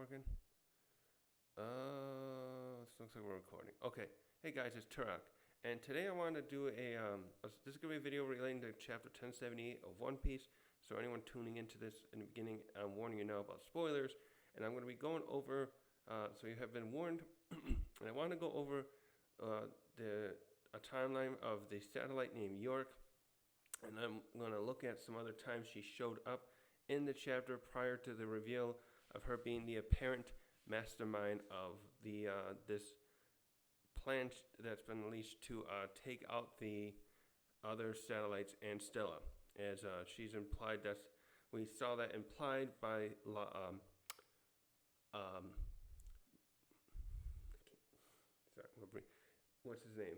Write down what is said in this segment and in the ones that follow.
working? This looks like we're recording. Okay. Hey guys, it's Turok, and today I want to do this is gonna be a video relating to chapter 1078 of One Piece. So anyone tuning into this in the beginning, I'm warning you now about spoilers, and I'm gonna be going over. So you have been warned, and I want to go over a timeline of the satellite named York, and I'm gonna look at some other times she showed up in the chapter prior to the reveal of her being the apparent mastermind of the this plan that's been unleashed to take out the other satellites and Stella, as she's implied. That's we saw that implied by sorry, what's his name?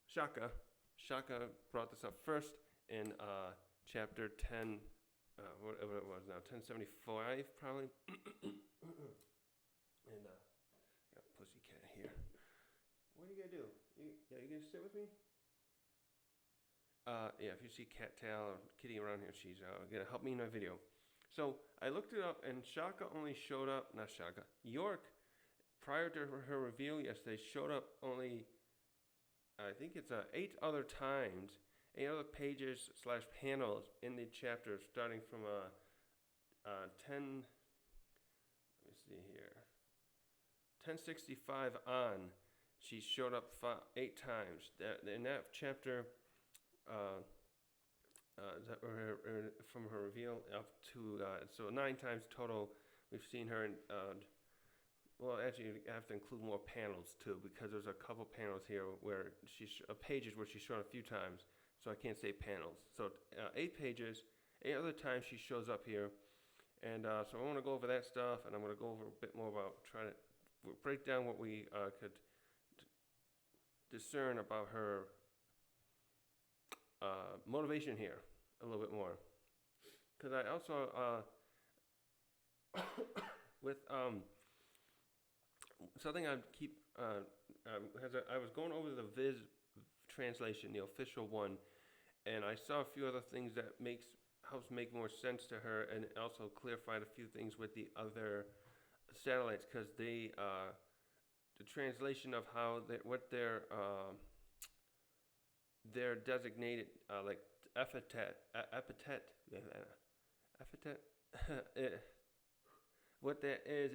Shaka. Shaka brought this up first in chapter 10, whatever it was now, 1075 probably. And got a pussycat here. What are you gonna do? You gonna sit with me? Yeah, if you see Cattail or Kitty around here, she's gonna help me in my video. So I looked it up, and Shaka only showed up, not Shaka, York, prior to her reveal yesterday, showed up only, I think it's 8 other times, 8 other pages / panels in the chapter, starting from 10, let me see here, 1065 on. She showed up 8 times. In that chapter, from her reveal up to so 9 times total. We've seen her in. Well, actually, you have to include more panels too, because there's a couple panels here where pages where she's shown a few times. So I can't say panels. So 8 pages, 8 other times she shows up here, and so I want to go over that stuff, and I'm going to go over a bit more about trying to break down what we could discern about her motivation here a little bit more, because I also with something I keep as I was going over the Viz translation, the official one, and I saw a few other things that helps make more sense to her, and also clarified a few things with the other satellites, because they the translation of how what they're designated, like epithet, what that is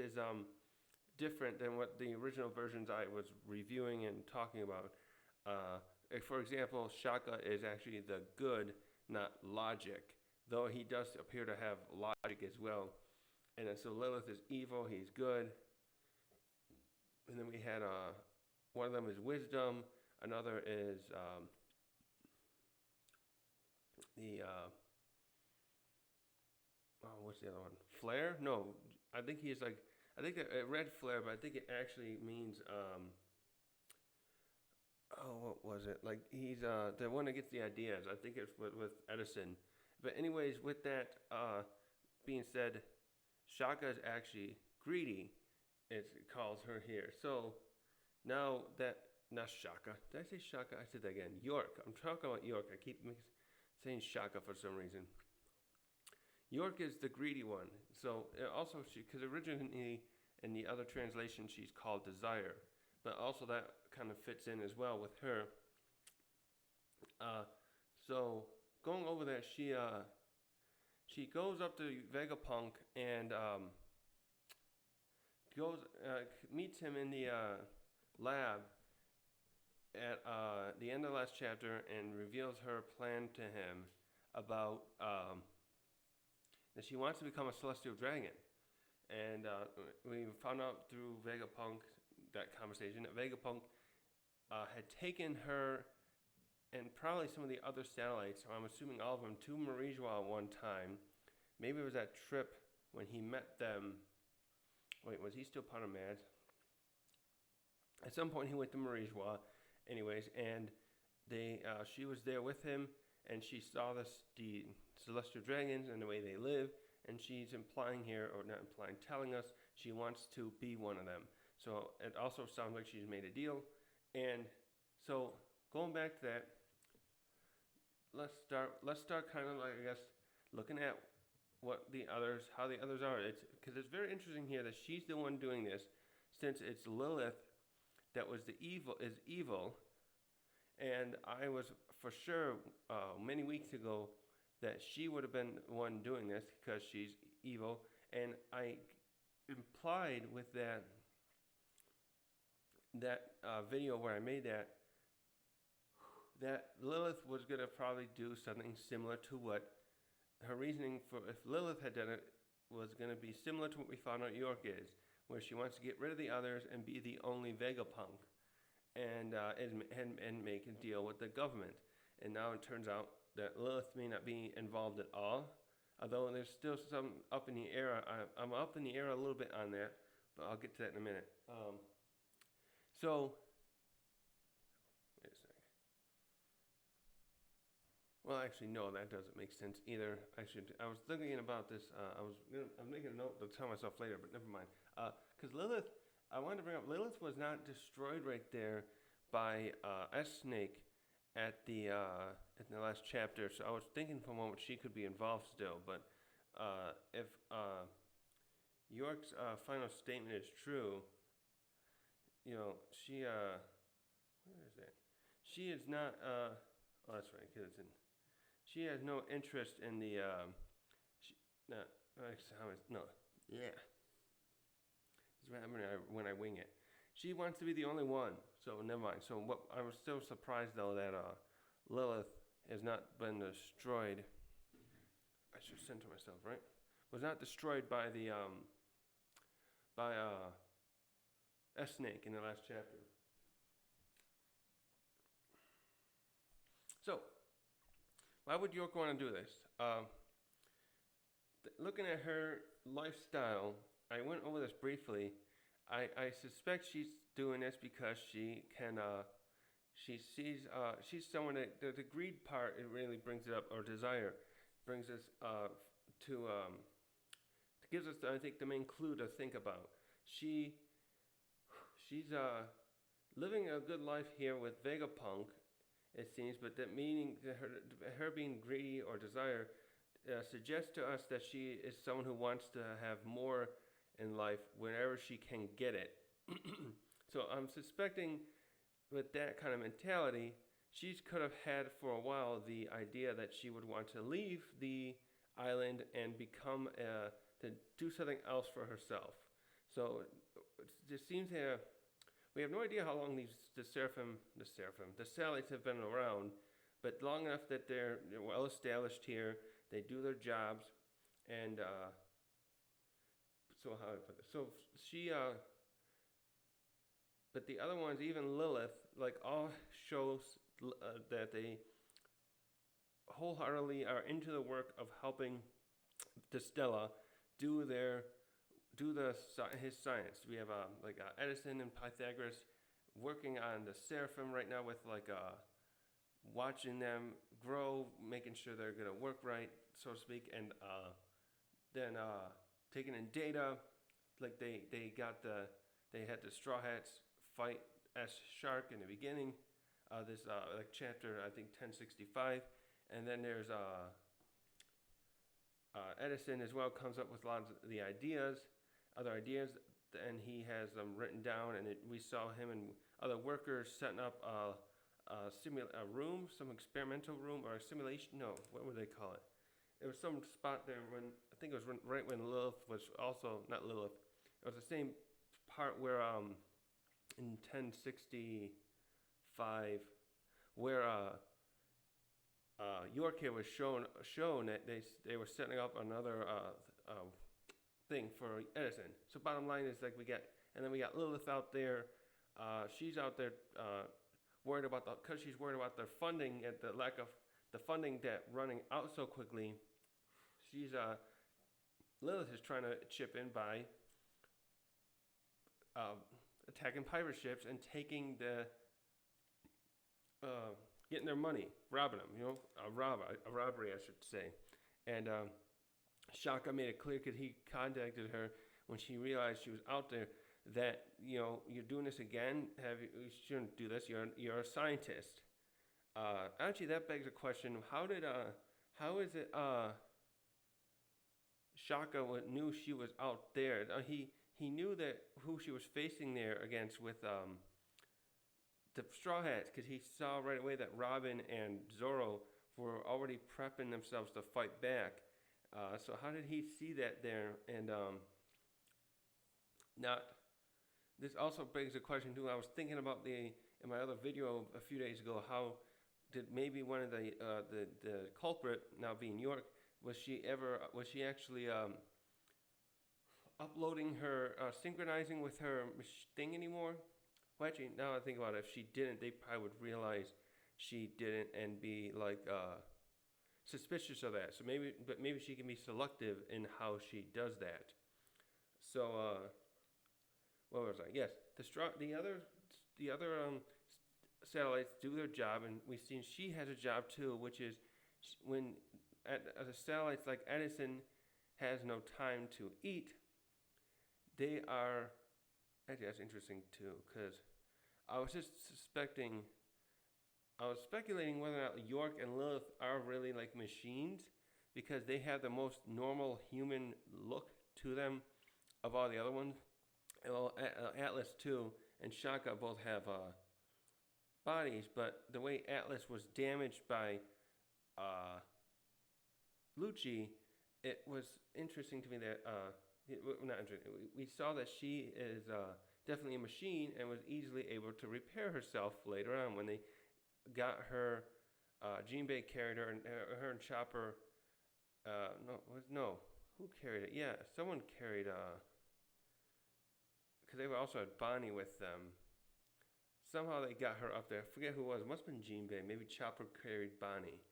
different than what the original versions I was reviewing and talking about. For example, Shaka is actually the good, not logic, though he does appear to have logic as well. And then so Lilith is evil, he's good. And then we had one of them is wisdom, another is what's the other one? Flare? No, I think he's like, I think I read flare, but I think it actually means what was it? Like he's the one that gets the ideas. I think it's with Edison. But anyways, with that being said, Shaka is actually greedy. It calls her here. So now that, not Shaka. Did I say Shaka? I said that again. York. I'm talking about York. I keep saying Shaka for some reason. York is the greedy one. So also because originally in the other translation she's called Desire, but also that kind of fits in as well with her. So going over that, she goes up to Vegapunk and meets him in the lab at the end of the last chapter, and reveals her plan to him about that she wants to become a celestial dragon. And we found out through Vegapunk, that conversation, that Vegapunk had taken her and probably some of the other satellites, so I'm assuming all of them, to Marijois one time. Maybe it was that trip when he met them. Wait, was he still part of Mad? At some point he went to Marijois, anyways, and she was there with him, and she saw the celestial dragons and the way they live, and she's implying here, or not implying, telling us she wants to be one of them. So it also sounds like she's made a deal. And so going back to that, let's start kind of like, I guess, looking at how the others are. It's because it's very interesting here that she's the one doing this, since it's Lilith that was the evil, and I was for sure many weeks ago that she would have been the one doing this because she's evil, and I implied with that video where I made that Lilith was gonna probably do something similar to what her reasoning for if Lilith had done it was gonna be similar to what we found out York is, where she wants to get rid of the others and be the only Vegapunk, and make a deal with the government. And now it turns out that Lilith may not be involved at all, although there's still some up in the air. I'm up in the air a little bit on that, but I'll get to that in a minute. So, wait a sec. Well, actually, no, that doesn't make sense either. I was thinking about this. I'm making a note to tell myself later, but never mind. Because Lilith, I wanted to bring up, Lilith was not destroyed right there by S-Snake at the last chapter. So I was thinking for a moment she could be involved still. But if York's final statement is true, she where is it? She is not. Oh, that's right. Cause it's in. She has no interest in the. No. Yeah. It's what happens when I wing it. She wants to be the only one. So never mind. So what? I was still surprised though that Lilith has not been destroyed. I should center myself, right? Was not destroyed by the S-Snake in the last chapter. So, why would York want to do this? Looking at her lifestyle, I went over this briefly. I suspect she's doing this because she can. She sees. She's someone that the greed part. It really brings it up, or desire, brings us to. Gives us, I think, the main clue to think about. She's living a good life here with Vegapunk, it seems, but that meaning that her being greedy or desire suggests to us that she is someone who wants to have more in life whenever she can get it. So I'm suspecting with that kind of mentality, she could have had for a while the idea that she would want to leave the island and become to do something else for herself. So it just seems here we have no idea how long the Salites have been around, but long enough that they're well established here. They do their jobs, and so how do I put this? So she, but the other ones, even Lilith, like all shows that they wholeheartedly are into the work of helping the Stella do his science. We have Edison and Pythagoras working on the Seraphim right now with watching them grow, making sure they're gonna work right, so to speak, and then taking in data. Like they had the Straw Hats fight S Shark in the beginning. This chapter, I think 1065, and then there's Edison as well comes up with lots of the other ideas, and he has them written down. And we saw him and other workers setting up a room, some experimental room or a simulation. No, what would they call it? There was some spot there when I think it was right when Lilith was also not Lilith. It was the same part where in 1065 where York here was shown that they were setting up another thing for Edison. So bottom line is we got Lilith out there. She's out there worried about because she's worried about their funding and the lack of the funding debt running out so quickly. She's Lilith is trying to chip in by attacking pirate ships and taking getting their money, robbing them. A robbery, I should say. And Shaka made it clear because he contacted her when she realized she was out there that you're doing this again. You shouldn't do this. You're a scientist. Actually, that begs a question: how is it? Shaka knew she was out there. He knew that who she was facing there against with the Straw Hats, because he saw right away that Robin and Zorro were already prepping themselves to fight back. So how did he see that there? And not. This also begs a question too. I was thinking about in my other video a few days ago, how did maybe one of the culprit, now being York, was she actually uploading her synchronizing with her thing anymore? Well, actually, now I think about it, if she didn't, they probably would realize she didn't and be like suspicious of that. So maybe she can be selective in how she does that. So what was I? Yes, the other satellites do their job, and we've seen she has a job too, which is when the satellites like Edison has no time to eat. They are actually, that's interesting too, because I was just I was speculating whether or not York and Lilith are really like machines, because they have the most normal human look to them of all the other ones. Well, Atlas too and Shaka both have bodies, but the way Atlas was damaged by Lucci, it was interesting to me that not interesting. We saw that she is definitely a machine and was easily able to repair herself later on when they got her Jean Bay carried her, and her and Chopper. Who carried it? Yeah, someone carried. Because they also had Bonnie with them. Somehow they got her up there. I forget who it was. It must have been Jean Bay. Maybe Chopper carried Bonnie.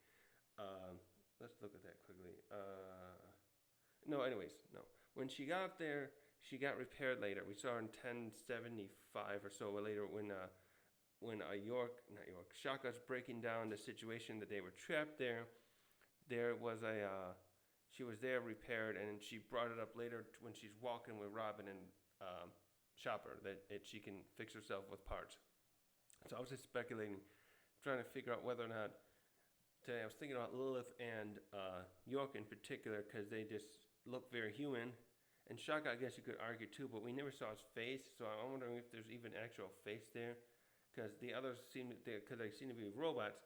Let's look at that quickly. No. When she got up there, she got repaired later. We saw her in 1075 or so later when Shaka's breaking down the situation that they were trapped there. There was she was there repaired, and she brought it up later when she's walking with Robin and Chopper that she can fix herself with parts. So I was just speculating, trying to figure out whether or not today I was thinking about Lilith and York in particular, because they just look very human. And Shaka, I guess you could argue too, but we never saw his face, so I'm wondering if there's even actual face there, because the others because they seem to be robots.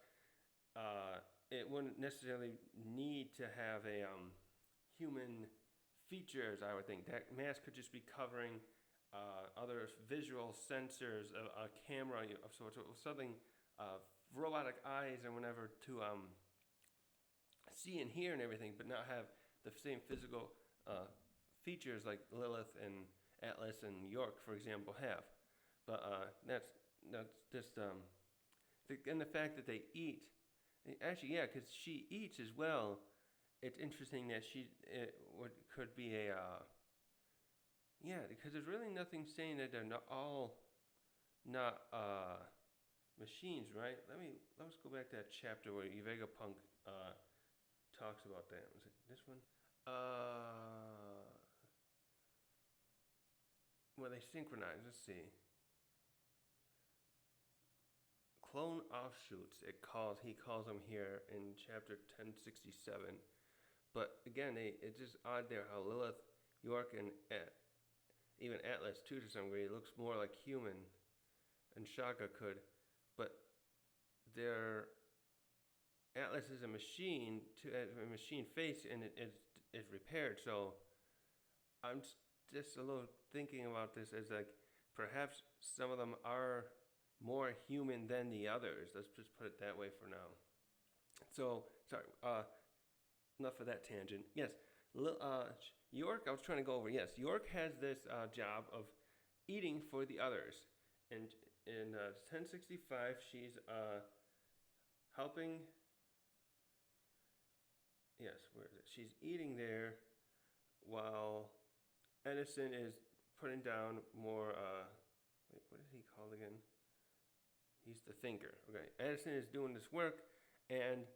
It wouldn't necessarily need to have a human features. I would think that mask could just be covering other visual sensors, a camera of sorts, something, robotic eyes and whatever to see and hear and everything, but not have the same physical features like Lilith and Atlas and York, for example, have. But that's just and the fact that they eat. Actually, yeah, because she eats as well. It's interesting that could be a because there's really nothing saying that they're not all not machines, right? Let's go back to that chapter where Vegapunk talks about that. Was it this one? Where they synchronize. Let's see. Clone offshoots. He calls them here in chapter 1067. But again, it's just odd there how Lilith, York, and even Atlas too, to some degree, looks more like human, and Shaka could, but Atlas is a machine a machine face, and it is repaired. So I'm just a little thinking about this as like perhaps some of them are more human than the others. Let's just put it that way for now. So sorry, enough of that tangent. Yes, York, I was trying to go over. Yes, York has this job of eating for the others, and in 1065 she's helping. Yes, where is it? She's eating there while Edison is putting down more. What is he called again? He's the thinker. Okay, Edison is doing this work, and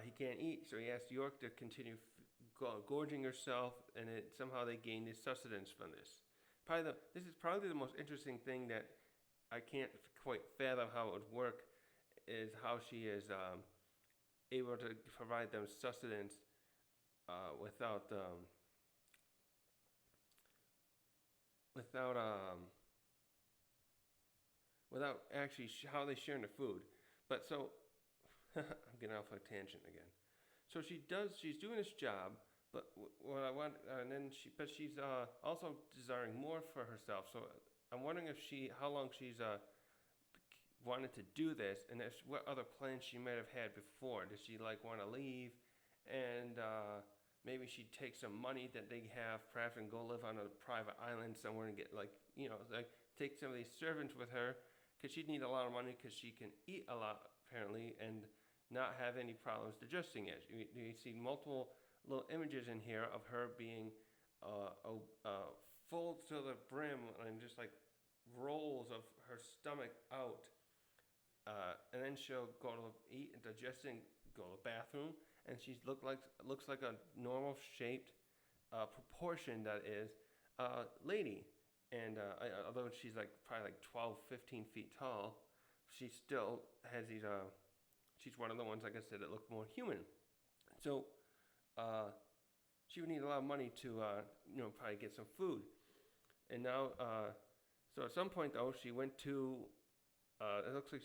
he can't eat, so he asks York to continue gorging herself, and somehow they gain this sustenance from this. This is probably the most interesting thing that I can't quite fathom how it would work, is how she is able to provide them sustenance without without without actually how they sharing the food. But so I'm getting off a tangent again. So she's doing this job, but what I want, and then she's also desiring more for herself. So I'm wondering how long she's wanted to do this, and what other plans she might have had before. Does she like want to leave, and maybe she'd take some money that they have, perhaps, and go live on a private island somewhere and get like take some of these servants with her, because she'd need a lot of money because she can eat a lot apparently, and not have any problems digesting it. You see multiple little images in here of her being full to the brim and just like rolls of her stomach out. And then she'll go to eat and digesting, go to the bathroom, and looks like a normal shaped, proportion that is, lady. And although she's like probably like 12, 15 feet tall, she still has these. She's one of the ones, like I said, that look more human. So she would need a lot of money to probably get some food. And now, so at some point though, she went to. It looks like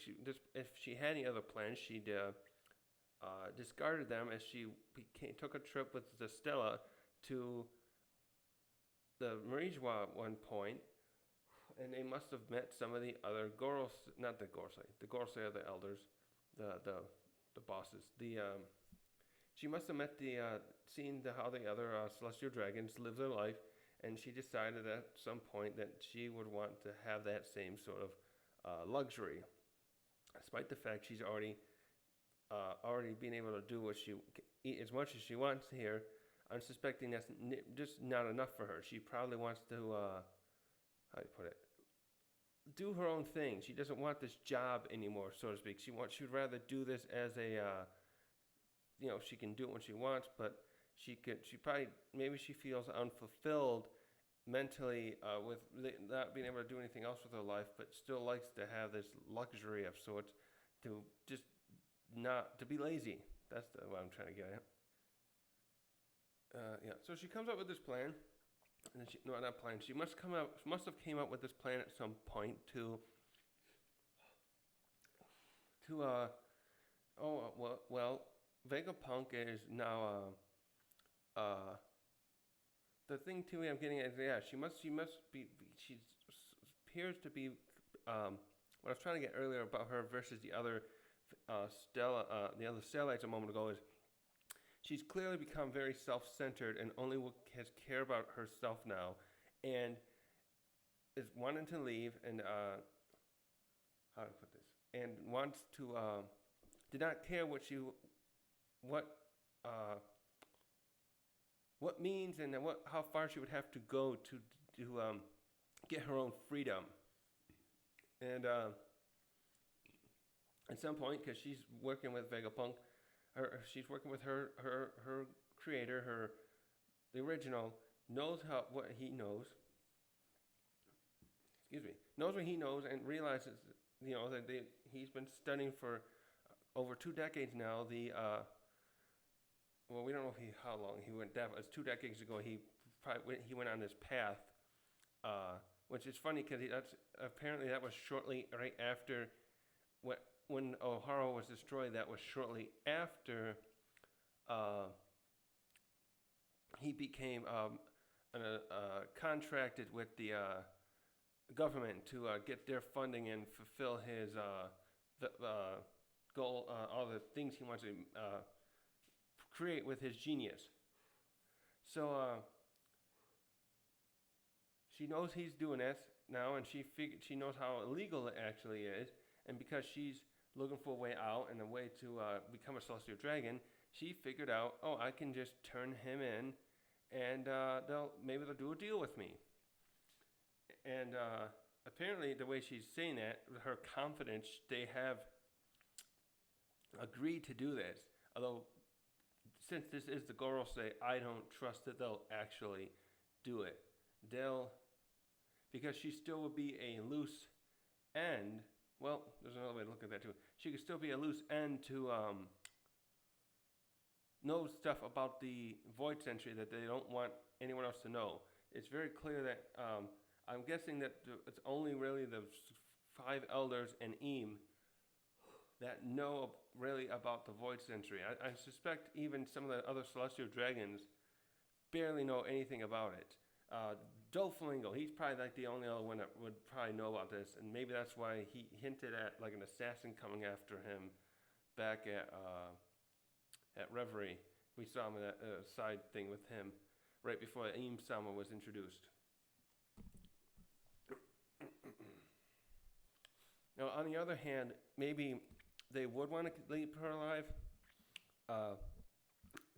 if she had any other plans, she'd discarded them as she took a trip with the Stella to the Marijois at one point, and they must have met some of the other not the Gorsai are the elders, the bosses. She must have met seen how the other celestial dragons live their life, and she decided at some point that she would want to have that same sort of luxury, despite the fact she's already been able to do what she eat as much as she wants here. I'm suspecting that's just not enough for her. She probably wants to how do you put it? Do her own thing. She doesn't want this job anymore, so to speak. She'd rather do this as a she can do it when she wants, but she probably maybe she feels unfulfilled mentally with not being able to do anything else with her life, but still likes to have this luxury of sorts to just not to be lazy. That's what I'm trying to get at. So she comes up with this plan, and then not plan. She must have came up with this plan at some point to Vegapunk is now the thing too I'm getting at is she must be she appears to be what I was trying to get earlier about her versus the other the other Stellites a moment ago is she's clearly become very self-centered and only has care about herself now, and is wanting to leave and how to put this, and wants to did not care what means and how far she would have to go to get her own freedom. And at some point, because she's working with Vegapunk, she's working with her creator, the original, knows what he knows. Knows what he knows and realizes, that he's been studying for over 2 decades now. We don't know how long he went. That was 2 decades ago. He went on this path, which is funny because apparently that was shortly right after when O'Hara was destroyed. That was shortly after he became contracted with the government to get their funding and fulfill his goal, all the things he wants to create with his genius. So she knows he's doing this now, and she knows how illegal it actually is, and because she's looking for a way out and a way to become a celestial dragon, she figured out, I can just turn him in, and maybe they'll do a deal with me. And apparently, the way she's saying that, her confidence, they have agreed to do this. Although, since this is the Gorosei, I don't trust that they'll actually do it. Because she still would be a loose end. Well, there's another way to look at that too. She could still be a loose end to knows stuff about the Void Century that they don't want anyone else to know. It's very clear that I'm guessing that it's only really the five elders and Eam that know really about the Void Century. I suspect even some of the other celestial dragons barely know anything about it. Doflamingo, he's probably like the only other one that would probably know about this, and maybe that's why he hinted at like an assassin coming after him back at Reverie. We saw him in that side thing with him right before Eam Sama was introduced. Now, on the other hand, maybe they would want to keep her alive,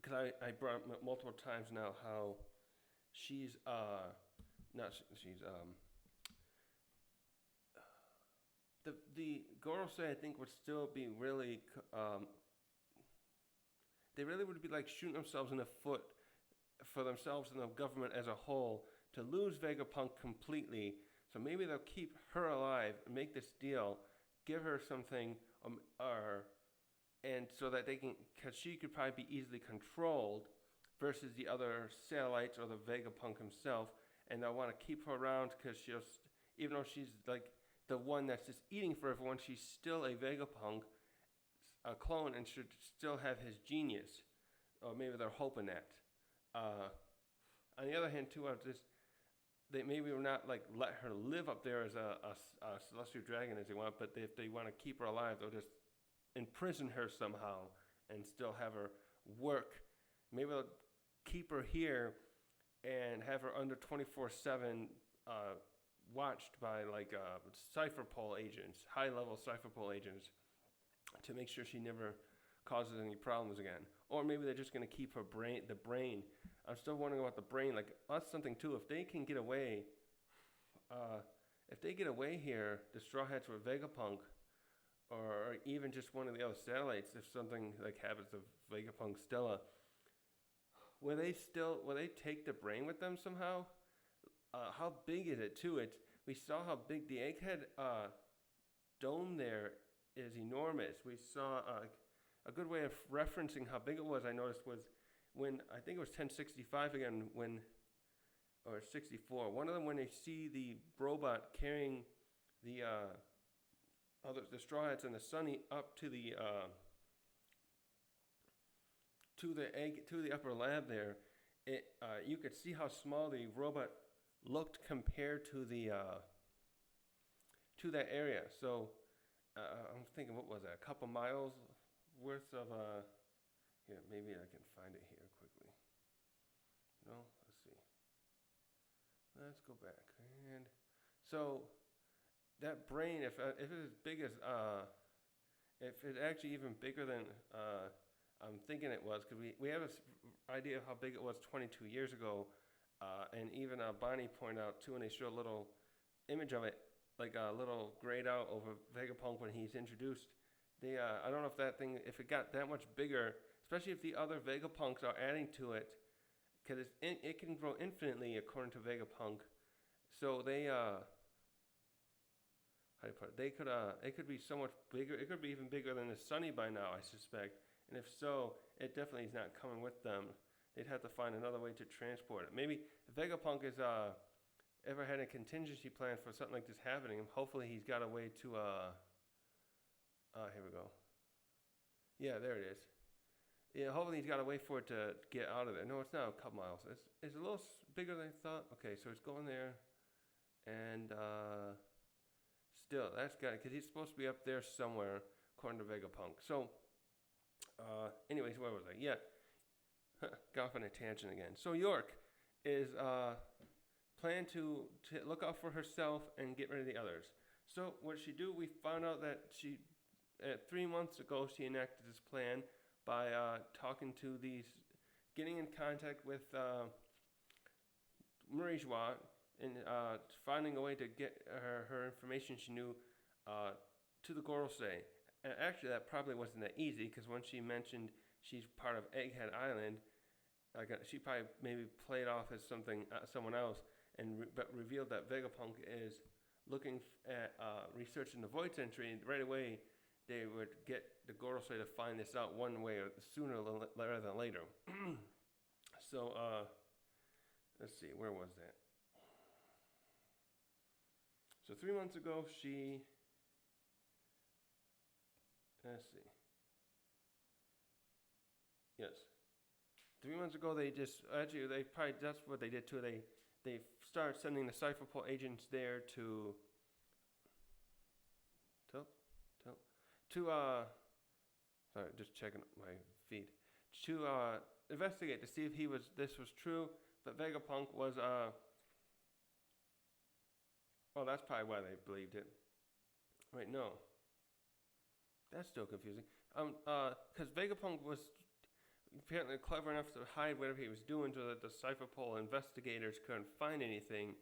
because I brought up multiple times now how she's the Gorosei, I think, would still be really they really would be like shooting themselves in the foot for themselves and the government as a whole to lose Vegapunk completely. So maybe they'll keep her alive and make this deal, give her something, and so that they can, because she could probably be easily controlled versus the other satellites or the Vegapunk himself, and they'll want to keep her around because she'll, even though she's like the one that's just eating for everyone, she's still a Vegapunk, a clone, and should still have his genius, or maybe they're hoping that. On the other hand, too, they maybe will not like let her live up there as a celestial dragon as they want, but if they want to keep her alive, they'll just imprison her somehow and still have her work. Maybe they'll keep her here and have her under 24/7 watched by like cipher pole agents, high-level cipher pole agents, to make sure she never causes any problems again. Or maybe they're just going to keep her the brain. I'm still wondering about the brain. Like, that's something too. If they can get away, here, the Straw Hats with Vegapunk, or even just one of the other satellites, if something like happens to Vegapunk Stella, will they take the brain with them somehow? How big is it too? We saw how big the Egghead dome there is enormous. We saw a good way of referencing how big it was, I noticed, was when, I think it was 1065 again, or 64, one of them, when they see the robot carrying the Straw Hats and the Sunny up to the upper lab there, you could see how small the robot looked compared to that area. So I'm thinking, what was that? A couple miles worth of here, maybe I can find it here quickly. No, let's see. Let's go back. And so that brain, if it's as big as if it's actually even bigger than I'm thinking it was, because we have an idea of how big it was 22 years ago, and even Bonnie pointed out too, and they show a little image of it, like a little grayed out over Vegapunk when he's introduced. I don't know if that thing, if it got that much bigger, especially if the other Vegapunks are adding to it, because it can grow infinitely according to Vegapunk. So how do you put it? It could be so much bigger. It could be even bigger than the Sunny by now, I suspect. And if so, it definitely is not coming with them. They'd have to find another way to transport it. Maybe if Vegapunk is ever had a contingency plan for something like this happening, hopefully he's got a way to here we go. Yeah, there it is. Yeah, hopefully he's got a way for it to get out of there. No, it's not a couple miles. It's a little bigger than I thought. Okay, so it's going there, and still, that's got it, because he's supposed to be up there somewhere, according to Vegapunk. So, anyways, where was I? Yeah, got off on a tangent again. So York is planning to look out for herself and get rid of the others. So what she do? We found out that 3 months ago, she enacted this plan by getting in contact with Marie Joie and finding a way to get her information she knew to the Gorosei. And actually, that probably wasn't that easy, because when she mentioned she's part of Egghead Island, she probably maybe played off as someone else, but revealed that Vegapunk is looking at researching the Void Century, and right away they would get the Gorosei to find this out one way or sooner rather than later. So, let's see, where was that? So 3 months ago, let's see. Yes. 3 months ago, that's what they did too. They started sending the Cypherpole agents there to sorry, just checking my feed, to investigate to see if this was true. But Vegapunk was well, that's probably why they believed it. Wait, no, that's still confusing. Because Vegapunk was apparently clever enough to hide whatever he was doing so that the Cypherpole investigators couldn't find anything,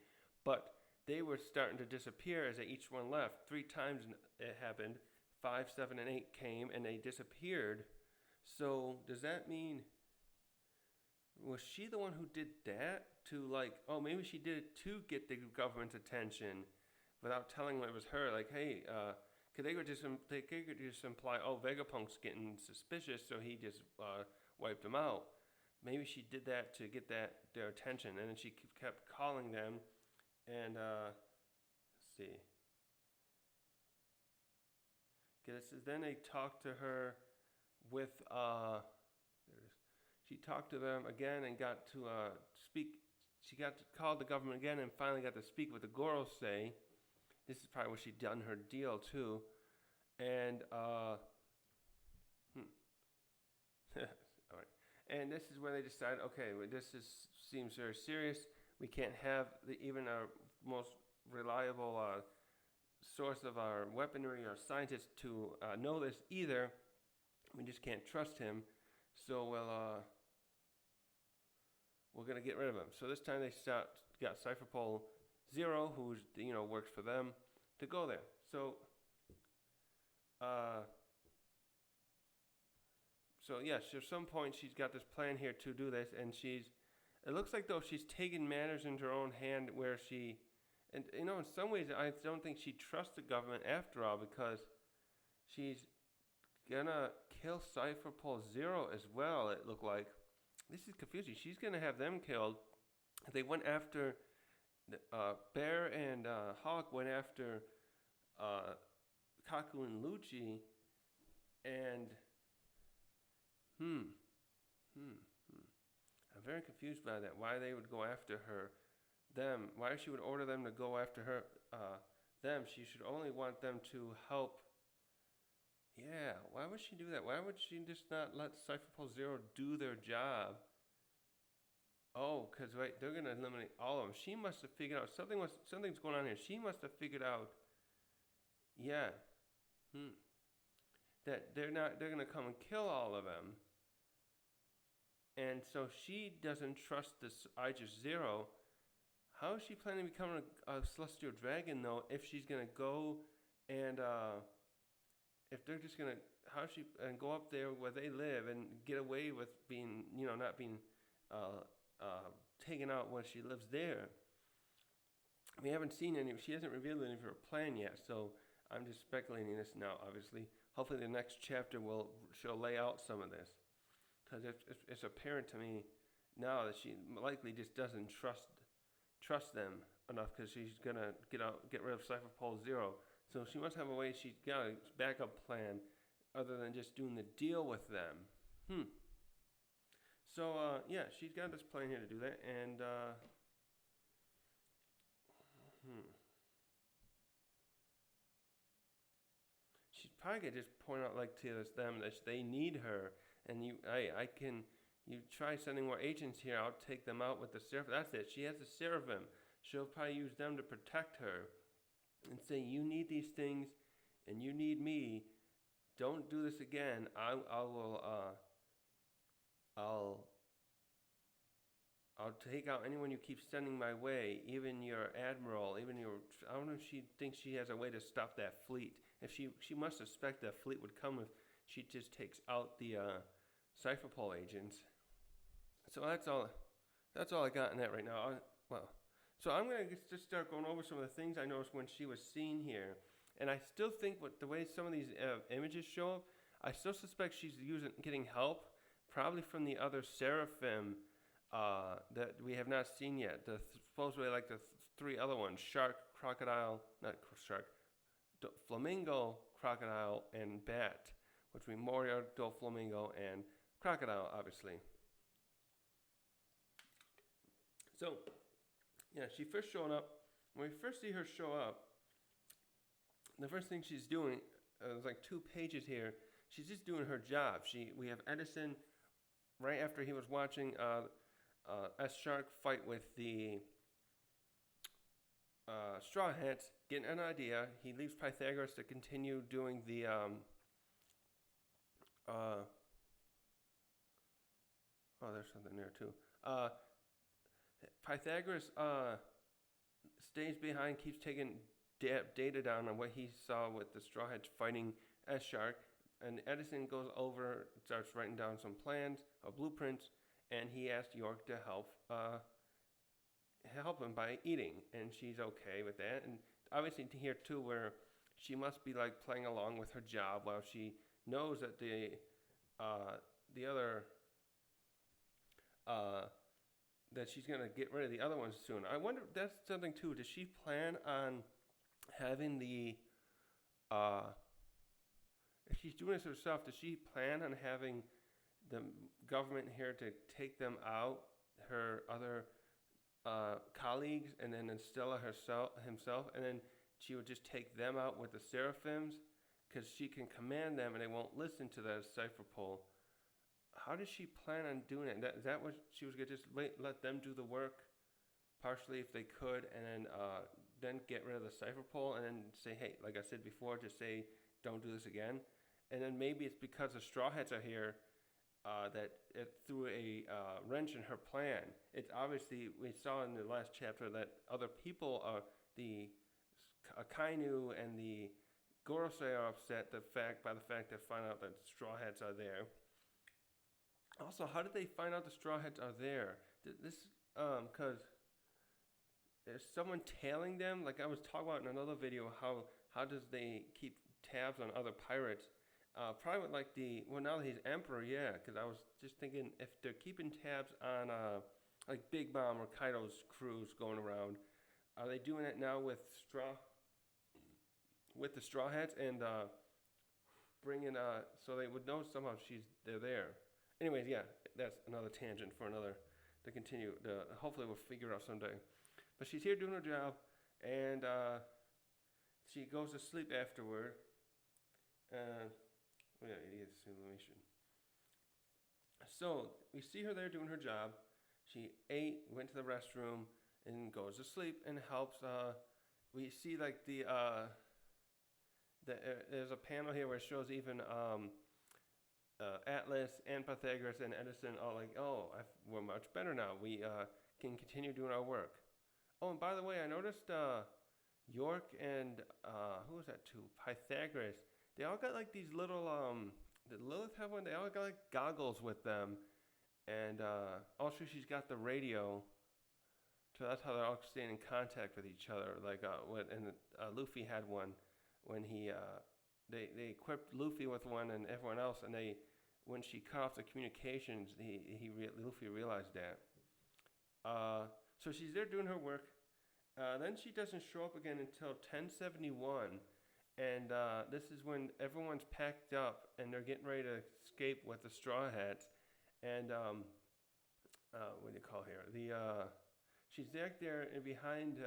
but they were starting to disappear as each one left. 3 times it happened. 5, 7, and 8 came and they disappeared. So does that mean, was she the one who did that to maybe she did it to get the government's attention without telling them it was her? Like, hey, they could just imply, oh, Vegapunk's getting suspicious, so he just wiped them out. Maybe she did that to get their attention, and then she kept calling them, and let's see. Okay, this is, then they talked to her with there it is. She talked to them again and got to speak. She called the government again and finally got to speak with the Gorosei. This is probably where she'd done her deal too, and all right. And this is where they decided, okay, well, seems very serious. We can't have even our most reliable source of our weaponry, our scientists, to know this either. We just can't trust him. So we're gonna get rid of him. So this time they got Cypherpole Zero, who's works for them, to go there. So yes, at some point she's got this plan here to do this, and it looks like though she's taken matters into her own hand, where and in some ways I don't think she trusts the government after all, because she's gonna kill Cypherpole Zero as well. It looked like, this is confusing. She's gonna have them killed. They went after Bear and Hawk went after Kaku and Lucci, and I'm very confused by that. Why they would go after them? Why she would order them to go after them? She should only want them to help. Yeah, why would she do that? Why would she just not let Cypherpole Zero do their job? Oh, because they're going to eliminate all of them. She must have figured out something's going on here. She must have figured out, that they're going to come and kill all of them. And so she doesn't trust this Aegis Zero. How is she planning to become a celestial dragon, though, if she's going to go and if they're just going to, go up there where they live and get away with being, not being taken out when she lives there? We haven't seen she hasn't revealed any of her plan yet, so I'm just speculating this now, obviously. Hopefully the next chapter she'll lay out some of this, because it's apparent to me now that she likely just doesn't trust them enough, because she's going to get rid of Cypherpole Zero. So she must have a way, she's got a backup plan other than just doing the deal with them. So, she's got this plan here to do that, and, she's probably going to just point out, to them that they need her, and you try sending more agents here, I'll take them out with the Seraphim. That's it, she has the Seraphim. She'll probably use them to protect her and say, you need these things, and you need me. Don't do this again. I'll take out anyone you keep sending my way, even your admiral, I don't know if she thinks she has a way to stop that fleet. If she must suspect that fleet would come if she just takes out the Cypherpole agents. So that's all I got in that right now. So I'm going to just start going over some of the things I noticed when she was seen here. And I still think with the way some of these images show up, I still suspect she's getting help, probably from the other seraphim that we have not seen yet. Supposedly like the three other ones: shark, crocodile, not shark, flamingo, crocodile, and bat, which would be Moria, Doflamingo, and crocodile, obviously. So, yeah, she first showing up. When we first see her show up, the first thing she's doing, there's like 2 pages here. She's just doing her job. We have Edison right after he was watching S Shark fight with the Straw Hats, getting an idea. He leaves Pythagoras to continue doing the there's something there too. Pythagoras stays behind, keeps taking data down on what he saw with the Straw Hats fighting S Shark, and Edison goes over, starts writing down some plans or blueprints, and he asked York to help him by eating, and she's okay with that. And obviously to here too, where she must be like playing along with her job while she knows that the other that she's gonna get rid of the other ones soon. I wonder if that's something too. Does she plan on having the if she's doing this herself, does she plan on having the government here to take them out, her other colleagues, and then Instella himself, and then she would just take them out with the seraphims, because she can command them and they won't listen to the cipher pole. How does she plan on doing it? Is that what she was going to just let them do the work partially if they could, and then get rid of the cipher pole, and then say, hey, like I said before, just say, don't do this again. And then maybe it's because the Straw Hats are here that it threw a wrench in her plan. It's obviously, we saw in the last chapter that other people are, the Kainu and the Gorosei are upset by the fact they find out that Straw Hats are there. Also, how did they find out the Straw Hats are there? Because is someone tailing them? Like I was talking about in another video, how does they keep tabs on other pirates? Probably with like now that he's emperor, yeah. Because I was just thinking if they're keeping tabs on like Big Mom or Kaido's crews going around, are they doing it now with the Straw Hats and bringing so they would know somehow they're there. Anyways, yeah, that's another tangent for another to continue. Hopefully we'll figure it out someday. But she's here doing her job, and she goes to sleep afterward. Simulation. So we see her there doing her job. She ate, went to the restroom, and goes to sleep and helps. We see like there's a panel here where it shows even Atlas and Pythagoras and Edison all like, we're much better now. We can continue doing our work. Oh, and by the way, I noticed York and who was that too? Pythagoras. They all got like these little did Lilith have one? They all got like goggles with them, and also she's got the radio. So that's how they're all staying in contact with each other. Like Luffy had one when they equipped Luffy with one and everyone else, and when she cut off the communications, Luffy realized that. So she's there doing her work. Then she doesn't show up again until 1071. And this is when everyone's packed up and they're getting ready to escape with the Straw Hats. And what do you call here? She's back there and behind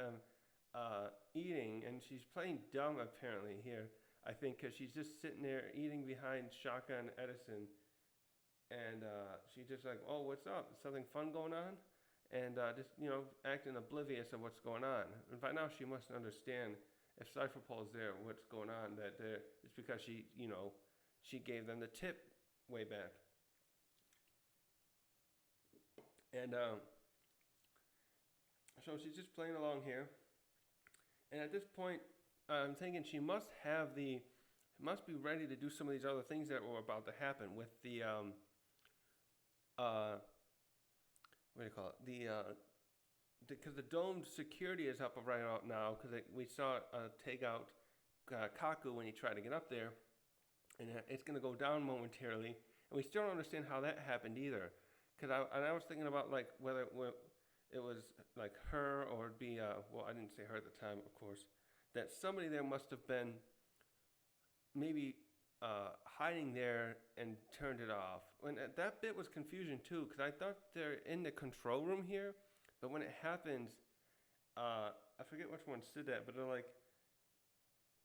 eating, and she's playing dumb apparently here. I think because she's just sitting there eating behind Shaka and Edison, and she's just like, "Oh, what's up? Is something fun going on?" And just acting oblivious of what's going on. And by now she must understand. If Cypher Pole's there, what's going on? It's because she gave them the tip way back. And so she's just playing along here. And at this point, I'm thinking she must be ready to do some of these other things that were about to happen with the what do you call it? Because the domed security is up right out now, because we saw take out Kaku when he tried to get up there, and it's going to go down momentarily. And we still don't understand how that happened either. Because I was thinking about like whether it was like her or it'd be, well, I didn't say her at the time, of course, that somebody there must have been maybe hiding there and turned it off. When that bit was confusion too, because I thought they're in the control room here, but when it happens, I forget which one said that, but they're like,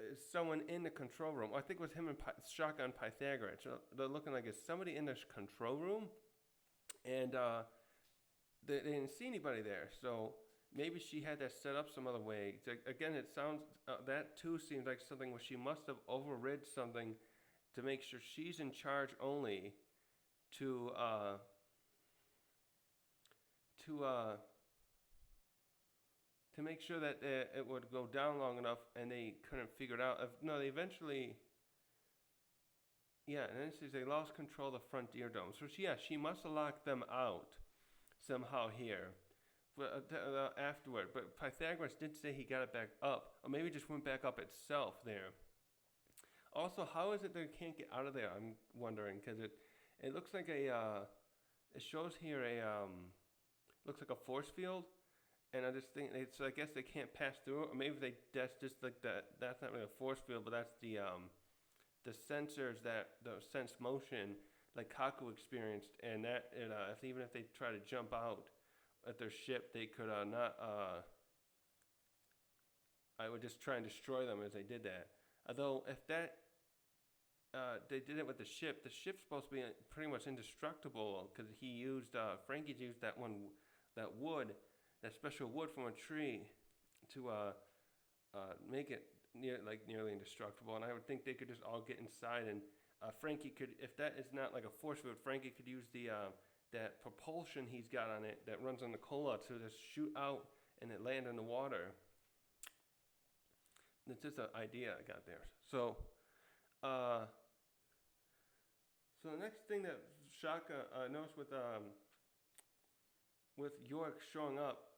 is someone in the control room. I think it was him and Shotgun Pythagoras. So they're looking like it's somebody in the control room, and they didn't see anybody there. So maybe she had that set up some other way. Again, it sounds that too seems like something where she must have overrid something to make sure she's in charge only to make sure that it would go down long enough, and they couldn't figure it out. No, they eventually, yeah, and then it says they lost control of the Frontier Dome. So she must have locked them out somehow here, but afterward. But Pythagoras did say he got it back up, or maybe it just went back up itself there. Also, how is it they can't get out of there? I'm wondering, because it looks like it shows here looks like a force field. And I just think I guess they can't pass through, or maybe that's just like that. That's not really a force field, but that's the sensors that sense motion, like Kaku experienced, and that even if they try to jump out at their ship, they could not. I would just try and destroy them as they did that. Although if that they did it with the ship's supposed to be pretty much indestructible because he used Frankie's used that wood. That special wood from a tree to make it nearly indestructible, and I would think they could just all get inside, and Frankie could, if that is not like a force field, Frankie could use the that propulsion he's got on it that runs on the cola to just shoot out and it land in the water. It's just an idea I got there. So, so the next thing that Shaka noticed with York showing up.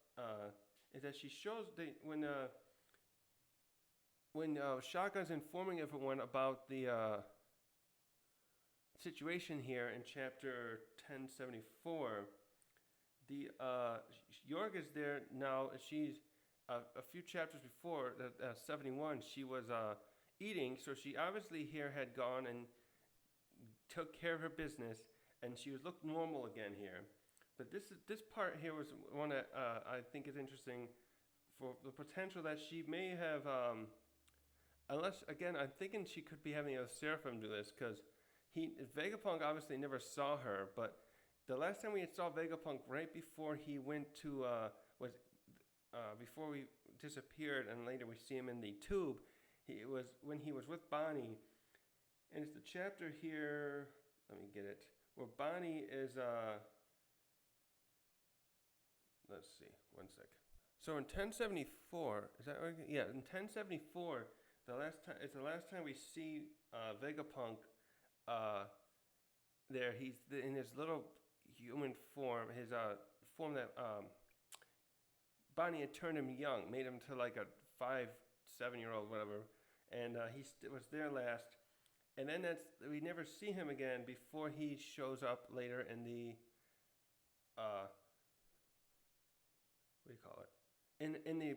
Is that she shows when Shaka's informing everyone about the situation here in chapter 1074, the York is there now. She's a few chapters before 71. She was eating, so she obviously here had gone and took care of her business, and she was looked normal again here. But this part here was one that I think is interesting for the potential that she may have, unless, again, I'm thinking she could be having a Seraphim do this, because Vegapunk obviously never saw her, but the last time we saw Vegapunk right before he went to, before we disappeared, and later we see him in the tube, when he was with Bonnie, and it's the chapter here, let me get it, where Bonnie is, let's see, one sec. So in 1074, is that right? Yeah, in 1074, it's the last time we see Vegapunk there. He's in his little human form, his form that Bonnie had turned him young, made him to like a 5-7-year-old, whatever, and he was there last. And then we never see him again before he shows up later in the what do you call it?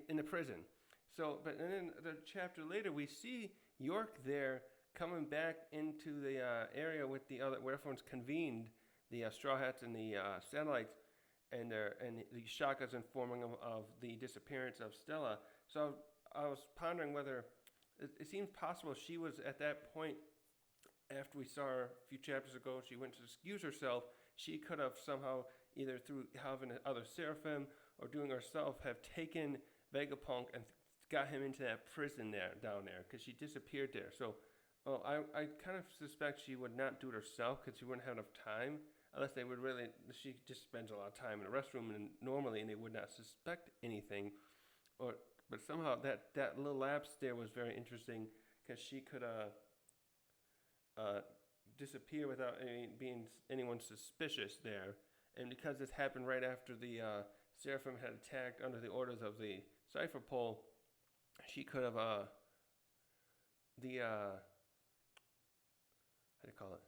In the prison. So, but and then the chapter later, we see York there coming back into the area with the other, where everyone's convened, the Straw Hats and the Satellites, and the Shaka's informing them of the disappearance of Stella. So I was pondering whether it seems possible she was at that point, after we saw her a few chapters ago, she went to excuse herself. She could have somehow, either through having other Seraphim or doing herself, have taken Vegapunk and got him into that prison down there, because she disappeared there. So, well, I kind of suspect she would not do it herself, because she wouldn't have enough time, unless they would really. She just spends a lot of time in the restroom and normally, and they would not suspect anything. But somehow that little lapse there was very interesting, because she could disappear without being anyone suspicious there. And because this happened right after the Seraphim had attacked under the orders of the Cipher Pole, she could have the how do you call it?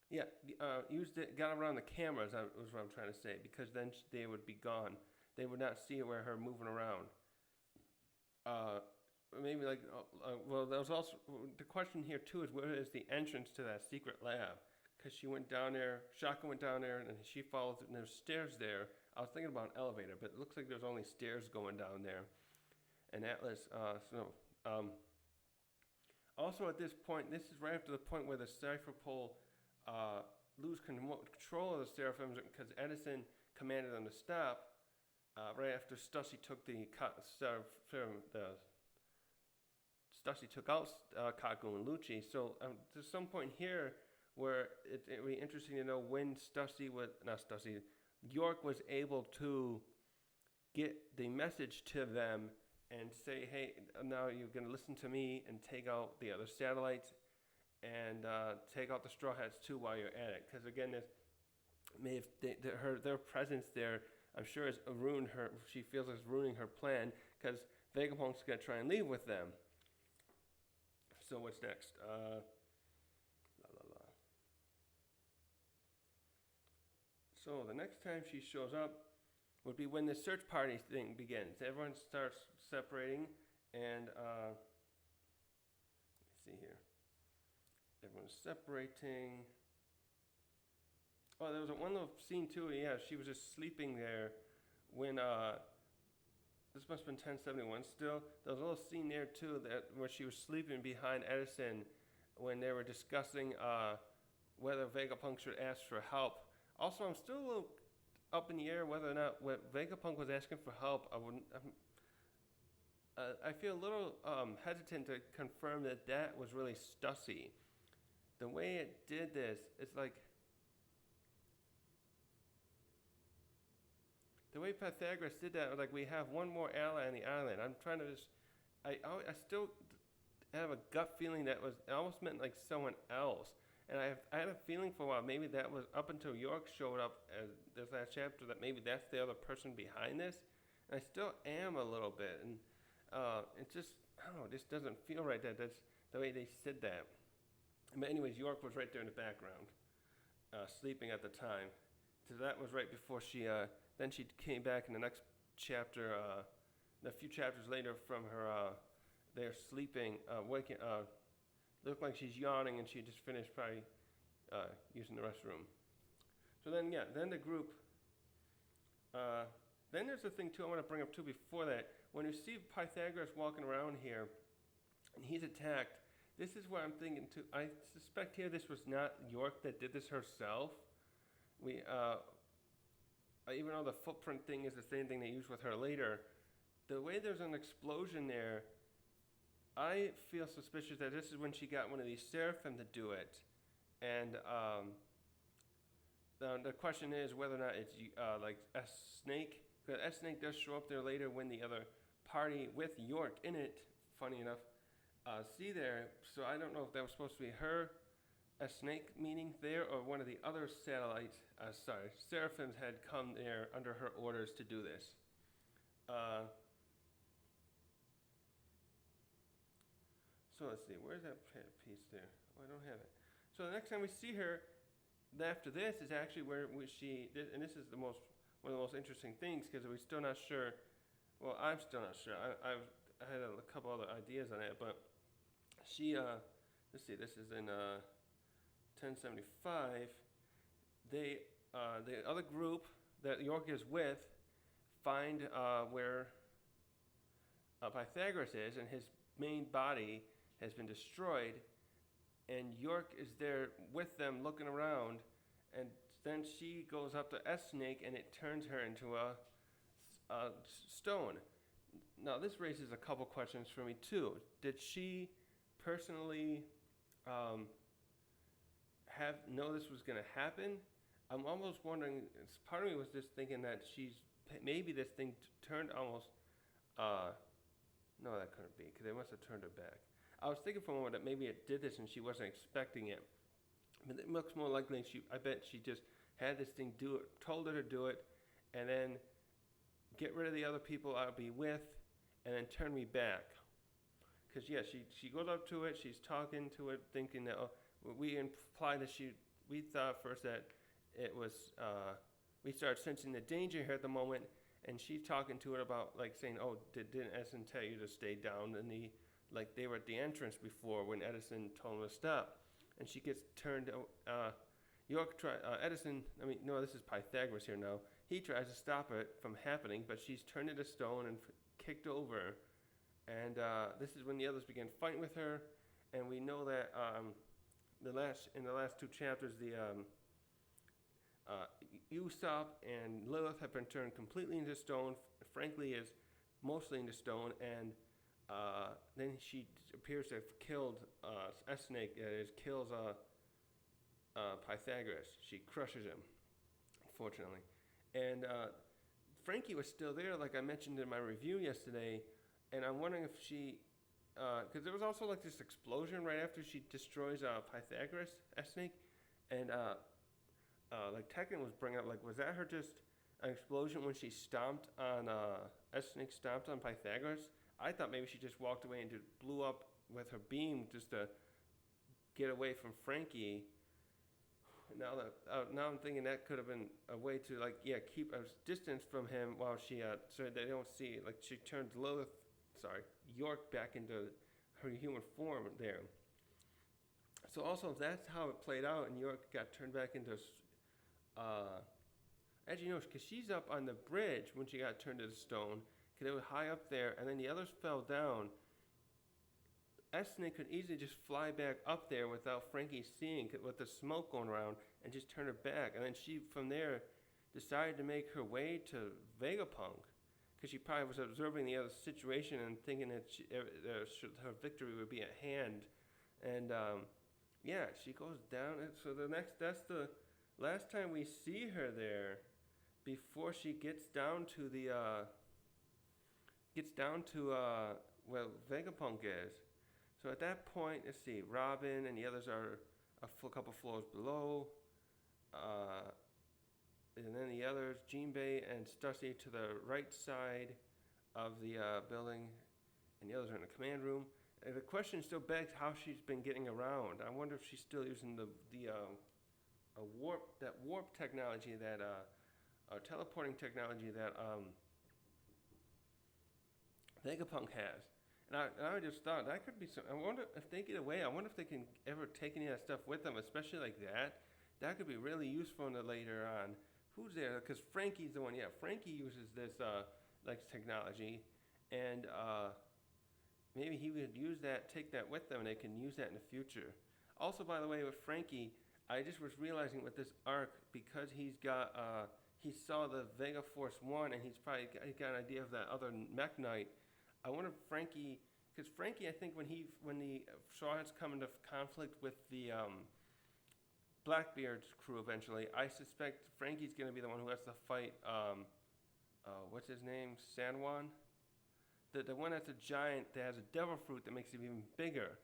Yeah, used it, got around the cameras. Was what I'm trying to say, because then they would be gone. They would not see her moving around. Uh, Maybe like well, there was also the question here too is where is the entrance to that secret lab? Because she went down there, Shaka went down there, and she followed, and there's stairs there. I was thinking about an elevator, but it looks like there's only stairs going down there. And Atlas, also at this point, this is right after the point where the Cipher Pole lose control of the Seraphims because Edison commanded them to stop. Right after Stussy took the Stussy took out Kaku and Lucci. So there's some point here where it would be interesting to know when York was able to get the message to them and say, hey, now you're going to listen to me and take out the other satellites and take out the Straw Hats too while you're at it. Because again, their presence there, I'm sure, has ruined her. She feels it's ruining her plan because Vegapunk's going to try and leave with them. So what's next? So the next time she shows up would be when the search party thing begins. Everyone starts separating, and let me see here. Everyone's separating. Oh, there was one little scene too. Yeah, she was just sleeping there when this must have been 1071 still. There was a little scene there too where she was sleeping behind Edison when they were discussing whether Vegapunk should ask for help. Also, I'm still a little up in the air whether or not when Vegapunk was asking for help, I feel a little hesitant to confirm that was really Stussy. The way it did this, it's like the way Pythagoras did that, like we have one more ally on the island. I'm trying to just, I still have a gut feeling that it almost meant like someone else. And I had a feeling for a while, maybe that was up until York showed up as this last chapter, that maybe that's the other person behind this. And I still am a little bit. And it just, I don't know, it just doesn't feel right that that's the way they said that. But anyways, York was right there in the background, sleeping at the time. So that was right before then she came back in the next chapter, a few chapters later from her, they're sleeping, waking, looked like she's yawning and she just finished probably using the restroom. So then, then the group, then there's a thing too I want to bring up too before that. When you see Pythagoras walking around here and he's attacked, this is what I'm thinking too. I suspect here this was not York that did this herself. Even though the footprint thing is the same thing they use with her later, the way there's an explosion there, I feel suspicious that this is when she got one of these seraphim to do it. And the question is whether or not it's like S-Snake, because S-Snake does show up there later when the other party with York in it, funny enough, see there. So I don't know if that was supposed to be her, a snake meeting there, or one of the other seraphims had come there under her orders to do this. So let's see, where's that piece there? Oh, I don't have it. So the next time we see her, after this is actually where and this is one of the most interesting things because we're still not sure. Well, I'm still not sure. I had a couple other ideas on it, but she, let's see, this is in 1075. The other group that York is with find where Pythagoras is, and his main body has been destroyed, and York is there with them looking around, and then she goes up to S-Snake and it turns her into a stone. Now this raises a couple questions for me too. Did she personally know this was going to happen? I'm almost wondering, part of me was just thinking that maybe this thing turned almost, no, that couldn't be, because they must have turned her back. I was thinking for a moment that maybe it did this and she wasn't expecting it. But it looks more likely I bet she just had this thing do it, told her to do it, and then get rid of the other people I'll be with, and then turn me back. because yeah, she goes up to it, she's talking to it, thinking that we imply that we thought first that it was we started sensing the danger here at the moment, and she's talking to it about like saying, oh, didn't Edison tell you to stay down? And like they were at the entrance before when Edison told him to stop, and she gets turned. Edison. I mean, no, this is Pythagoras here now. He tries to stop it from happening, but she's turned into stone and kicked over. And this is when the others begin fighting with her, and we know that in the last two chapters, the Usopp and Lilith have been turned completely into stone. Frankly, is mostly into stone, and then she appears to have killed S-Snake. That is, kills Pythagoras. She crushes him, unfortunately. And Frankie was still there, like I mentioned in my review yesterday. And I'm wondering if she, because there was also like this explosion right after she destroys Pythagoras, S-Snake, and like Tekken was bringing up, like, was that her just an explosion when she stomped on S-Snake stomped on Pythagoras? I thought maybe she just walked away and just blew up with her beam just to get away from Frankie. Now I'm thinking that could have been a way to keep a distance from him while she so they don't see, like, she turns York back into her human form there. So also if that's how it played out and York got turned back into actually no, because she's up on the bridge when she got turned into stone, because it was high up there, and then the others fell down. S-Snake could easily just fly back up there without Frankie seeing, with the smoke going around, and just turn her back. And then she, from there, decided to make her way to Vegapunk, because she probably was observing the other situation and thinking that her victory would be at hand. And she goes down. And so that's the last time we see her there, before she gets down to where Vegapunk is. So at that point, let's see, Robin and the others are a couple floors below. And then the others, Jinbei and Stussy, to the right side of the building, and the others are in the command room. And the question still begs how she's been getting around. I wonder if she's still using the warp technology that teleporting technology that Vegapunk has. And I just thought that could be some. I wonder if they get away. I wonder if they can ever take any of that stuff with them, especially like that. That could be really useful later on. Who's there? Because Frankie's the one. Yeah, Frankie uses this technology, and maybe he would use that, take that with them, and they can use that in the future. Also, by the way, with Frankie, I just was realizing with this arc, because he saw the Vega Force 1, and he's got an idea of that other Mech Knight. I wonder if Frankie, because Frankie, I think when the Swords come into conflict with the Blackbeard's crew eventually, I suspect Frankie's going to be the one who has to fight, what's his name, Sanwan? The one that's a giant that has a devil fruit that makes him even bigger.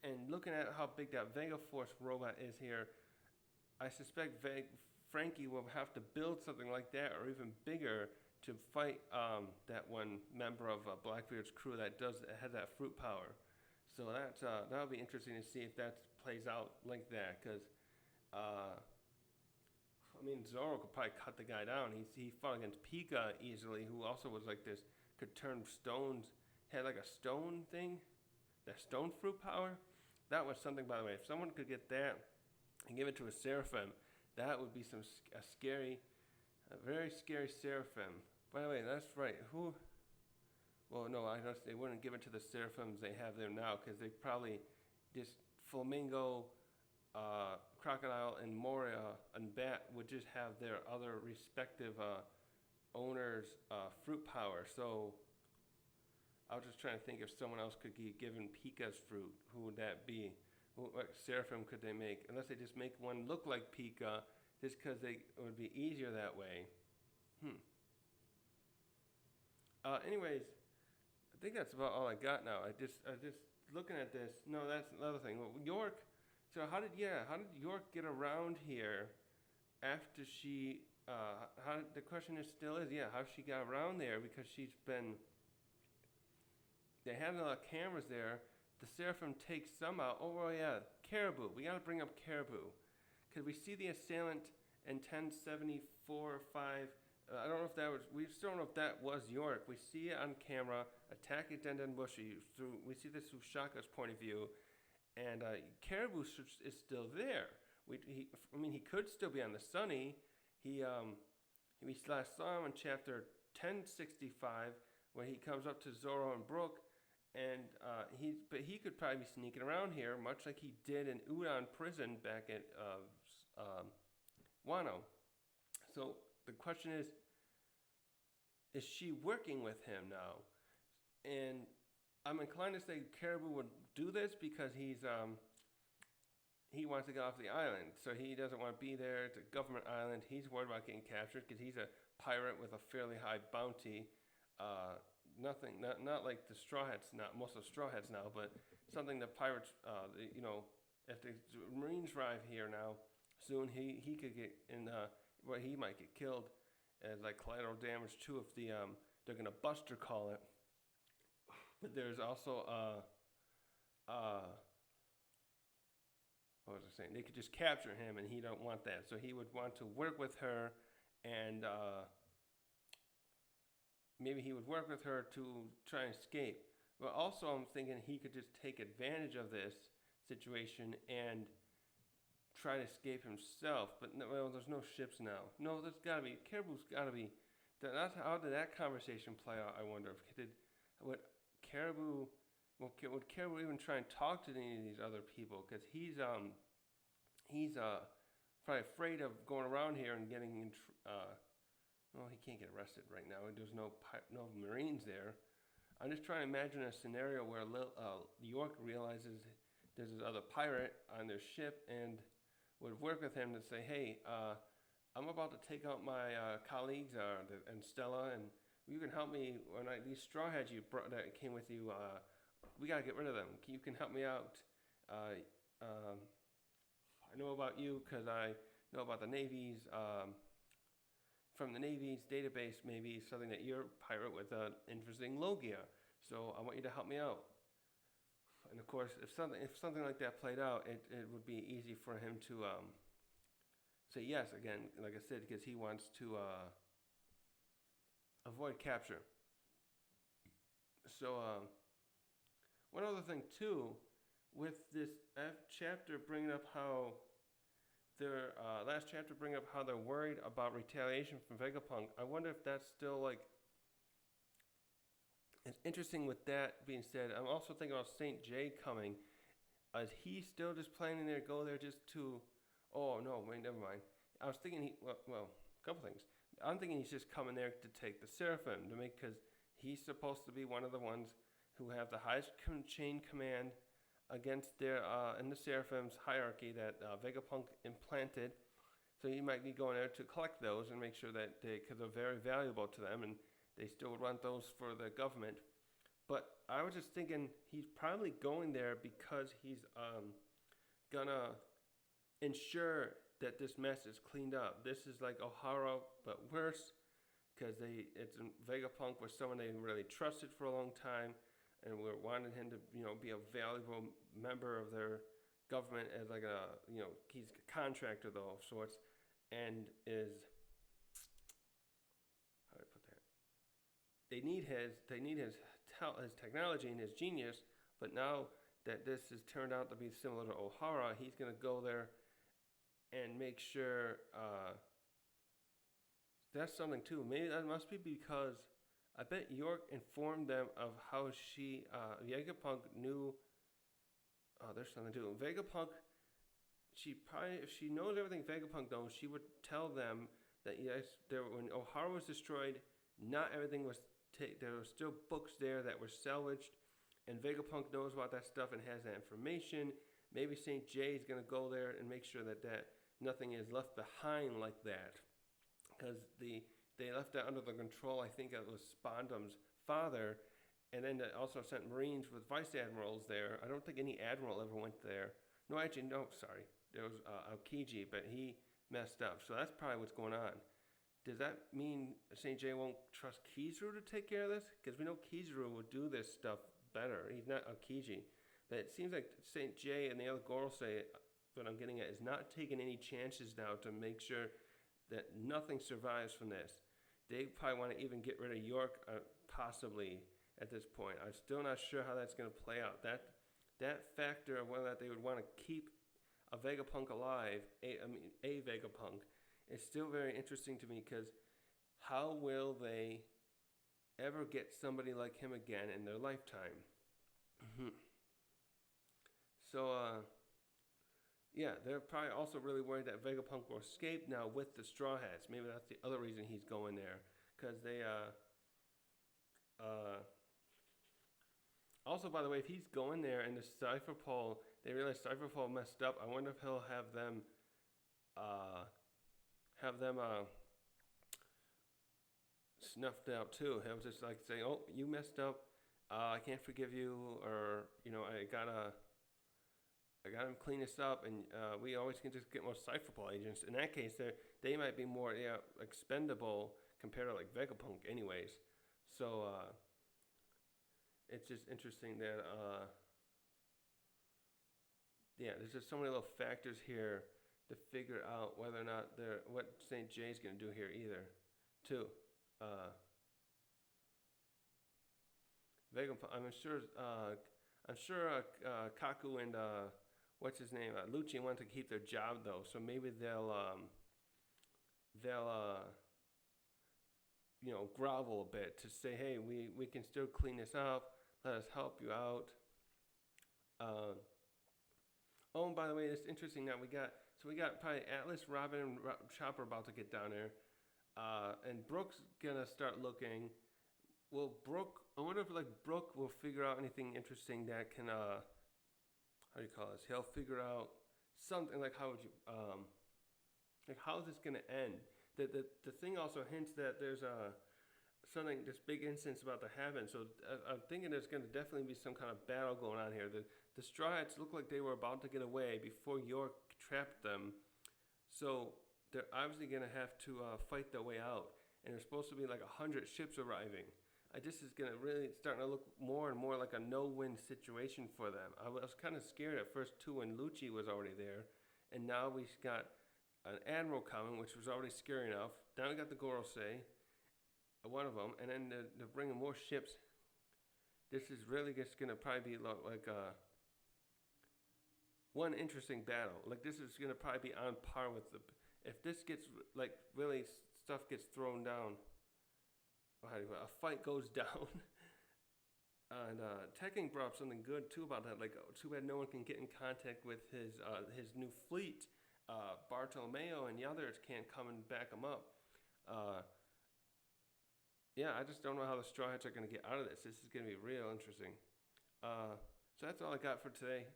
And looking at how big that Vega Force robot is here, I suspect Frankie will have to build something like that or even bigger to fight that one member of Blackbeard's crew that has that fruit power. So that'll be interesting to see if that plays out like that, because Zoro could probably cut the guy down. He fought against Pika easily, who also was like this, could turn stones, had like a stone thing, that stone fruit power. That was something, by the way. If someone could get that and give it to a Seraphim, that would be a very scary Seraphim. By the way, that's right. Well, no, I guess they wouldn't give it to the Seraphims they have there now, because they probably just Flamingo, Crocodile, and Moria and Bat would just have their other respective owners' fruit power. So I was just trying to think if someone else could be given Pika's fruit. Who would that be? What Seraphim could they make? Unless they just make one look like Pika, just because it would be easier that way. Anyways, I think that's about all I got now. I just looking at this. No, that's another thing. Well, York. So how did York get around here after she? The question still is, how she got around there, because she's been. they had a lot of cameras there. The Seraphim takes some out. Oh yeah, Caribou. We gotta bring up Caribou, because we see the assailant in 1074 or 5. I don't know if that was. We still don't know if that was York. We see it on camera attacking Denden Bushy. We see this through Shaka's point of view, and Caribou is still there. He could still be on the Sunny. We last saw him in chapter 1065, where he comes up to Zoro and Brook, and he could probably be sneaking around here, much like he did in Udon prison back at Wano. So the question is she working with him now? And I'm inclined to say Caribou would do this because he wants to get off the island, so he doesn't want to be there. It's a government island. He's worried about getting captured because he's a pirate with a fairly high bounty. Not like the Straw Hats, not most of the Straw Hats now, but something the pirates, if the Marines arrive here now, soon he could get in, he might get killed as like collateral damage too if they're gonna Buster call it. But there's also what was I saying? They could just capture him, and he don't want that. So he would want to work with her, and maybe he would work with her to try and escape. But also, I'm thinking he could just take advantage of this situation and try to escape himself. But well, there's no ships now. No, there's got to be. Caribou's got to be. How did that conversation play out? I wonder. Would Caribou even try and talk to any of these other people? Because he's probably afraid of going around here and getting in. Well, he can't get arrested right now. There's no Marines there. I'm just trying to imagine a scenario where York realizes there's this other pirate on their ship and would work with him to say, hey, I'm about to take out my colleagues and Stella, and you can help me when these Straw Hats you brought that came with you. We gotta get rid of them. You can help me out. I know about you because I know about the Navy's. From the Navy's database, maybe something that you're a pirate with interesting Logia. So I want you to help me out. And of course, if something like that played out, it would be easy for him to say yes again, like I said, because he wants to avoid capture. So one other thing too, with this chapter bringing up how last chapter bringing up how they're worried about retaliation from Vegapunk. I wonder if that's still like. It's interesting with that being said. I'm also thinking about Saint J coming. Is he still just planning to go there just to? Oh no, wait, never mind. I was thinking well, a couple things. I'm thinking he's just coming there to take the Seraphim because he's supposed to be one of the ones who have the highest chain command against their in the Seraphim's hierarchy that Vegapunk implanted. So he might be going there to collect those and make sure that because they're very valuable to them and they still would want those for the government. But I was just thinking he's probably going there because he's gonna ensure that this mess is cleaned up. This is like Ohara, but worse, because Vegapunk was someone they really trusted for a long time. And we wanted him to, be a valuable member of their government as like he's a contractor though of sorts, and how do I put that? They need his technology and his genius, but now that this has turned out to be similar to Ohara, he's gonna go there and make sure that's something too. Maybe that must be because. I bet York informed them of how Vegapunk knew. Oh, there's something to do. Vegapunk, if she knows everything Vegapunk knows, she would tell them that yes, when Ohara was destroyed, not everything was there were still books there that were salvaged, and Vegapunk knows about that stuff and has that information. Maybe Saint J is gonna go there and make sure that nothing is left behind like that, because they left that under the control, I think it was Spondum's father, and then they also sent Marines with vice admirals there. I don't think any admiral ever went there. No, actually, no, sorry. There was Aokiji, but he messed up. So that's probably what's going on. does that mean St. J won't trust Kizaru to take care of this? Because we know Kizaru will do this stuff better. He's not Aokiji. But it seems like St. J and the other Gorosei, what I'm getting at, is not taking any chances now to make sure that nothing survives from this. They probably want to even get rid of York, possibly, at this point. I'm still not sure how that's going to play out. That factor of whether they would want to keep a Vegapunk alive, a Vegapunk, is still very interesting to me, because how will they ever get somebody like him again in their lifetime? So, yeah, they're probably also really worried that Vegapunk will escape now with the Straw Hats. Maybe that's the other reason he's going there, because they, also, by the way, if he's going there and the Cypher Pole, they realize Cypher Pole messed up, I wonder if he'll have them, snuffed out too. He'll just like say, "Oh, you messed up. I can't forgive you," or I gotta clean this up, and we always can just get more Cypher Pole agents. In that case, they might be more expendable compared to like Vegapunk, anyways. So it's just interesting that there's just so many little factors here to figure out whether or not what St. J's gonna do here either, too. Vegapunk, I'm sure Kaku and what's his name, Lucci want to keep their job though, so maybe they'll grovel a bit to say, hey, we can still clean this up. Let us help you out. Oh, and by the way, it's interesting that we got probably Atlas, Robin, and Chopper about to get down there, and Brooke's gonna start looking. Well, Brooke, I wonder if Brooke will figure out anything interesting that can how do you call this? He'll figure out something like how is this gonna end? The thing also hints that there's this big instance about to happen. So I'm thinking there's going to definitely be some kind of battle going on here. The Straw Hats look like they were about to get away before York trapped them. So they're obviously going to have to fight their way out. And there's supposed to be like 100 ships arriving. This is going to really starting to look more and more like a no-win situation for them. I was kind of scared at first too when Lucci was already there. And now we've got an Admiral coming, which was already scary enough. Now we got the Gorosei, one of them, and then they're bringing more ships. This is really just going to probably be like one interesting battle. Like this is going to probably be on par with if this gets like really stuff gets thrown down, a fight goes down. And Tekken brought up something good too about that. Like, too bad no one can get in contact with his new fleet. Bartolomeo and the others can't come and back him up. I just don't know how the Straw Hats are going to get out of this. This is going to be real interesting. So that's all I got for today.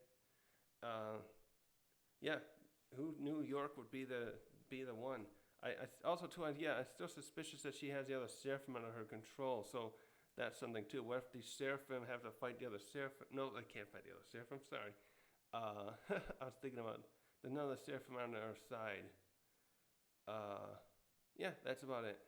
Who knew York would be the one? I also too, I'm still suspicious that she has the other Seraphim under her control. So that's something too. What if the Seraphim have to fight the other Seraphim? No, they can't fight the other Seraphim. Sorry. I was thinking about another Seraphim on our side. That's about it.